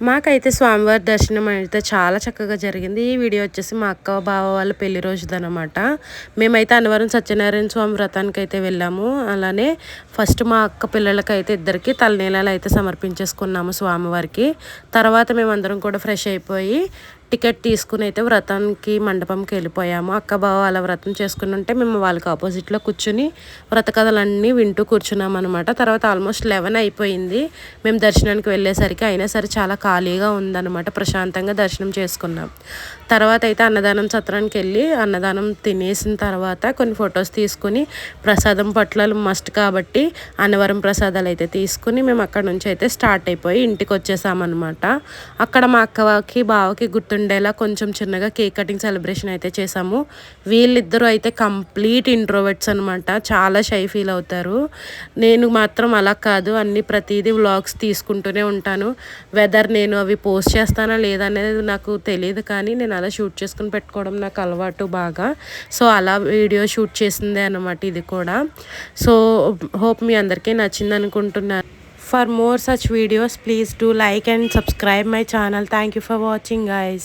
మాకైతే స్వామివారి దర్శనం అయితే చాలా చక్కగా జరిగింది. ఈ వీడియో వచ్చేసి మా అక్క బావ వాళ్ళ పెళ్లి రోజుదనమాట. మేమైతే అన్నవరం సత్యనారాయణ స్వామి వ్రతానికి అయితే వెళ్ళాము. అలానే ఫస్ట్ మా అక్క పిల్లలకైతే ఇద్దరికి తలనీలాలు అయితే సమర్పించేసుకున్నాము స్వామివారికి. తర్వాత మేమందరం కూడా ఫ్రెష్ అయిపోయి టికెట్ తీసుకుని అయితే వ్రతానికి మండపంకి వెళ్ళిపోయాము. అక్క బావ అలా వ్రతం చేసుకుని ఉంటే మేము వాళ్ళకి ఆపోజిట్లో కూర్చుని వ్రత కథలన్నీ వింటూ కూర్చున్నాం అనమాట. తర్వాత ఆల్మోస్ట్ 11 అయిపోయింది మేము దర్శనానికి వెళ్ళేసరికి. అయినా సరే చాలా ఖాళీగా ఉందన్నమాట. ప్రశాంతంగా దర్శనం చేసుకున్నాం. తర్వాత అయితే అన్నదానం సత్రానికి వెళ్ళి అన్నదానం తినేసిన తర్వాత కొన్ని ఫొటోస్ తీసుకుని ప్రసాదం పట్లలు మస్ట్ కాబట్టి అన్నవరం ప్రసాదాలు అయితే తీసుకుని మేము అక్కడ నుంచి అయితే స్టార్ట్ అయిపోయి ఇంటికి వచ్చేసామన్నమాట. అక్కడ మా అక్కకి బావకి గుర్తుండేలా కొంచెం చిన్నగా కేక్ కటింగ్ సెలబ్రేషన్ అయితే చేసాము. వీళ్ళిద్దరూ అయితే కంప్లీట్ ఇంట్రోవర్ట్స్ అనమాట. చాలా షై ఫీల్ అవుతారు. నేను మాత్రం అలా కాదు, అన్ని ప్రతిదీ వ్లాగ్స్ తీసుకుంటూనే ఉంటాను. వెదర్ నేను అవి పోస్ట్ చేస్తానా లేదా అనేది నాకు తెలియదు, కానీ నేను అలా షూట్ చేసుకుని పెట్టుకోవడం నాకు అలవాటు బాగా. సో అలా వీడియో షూట్ చేసిందే అనమాట ఇది కూడా. సో హోప్ మీ అందరికీ నచ్చింది అనుకుంటున్నాను. For more such videos, please do like and subscribe my channel. Thank you for watching, guys.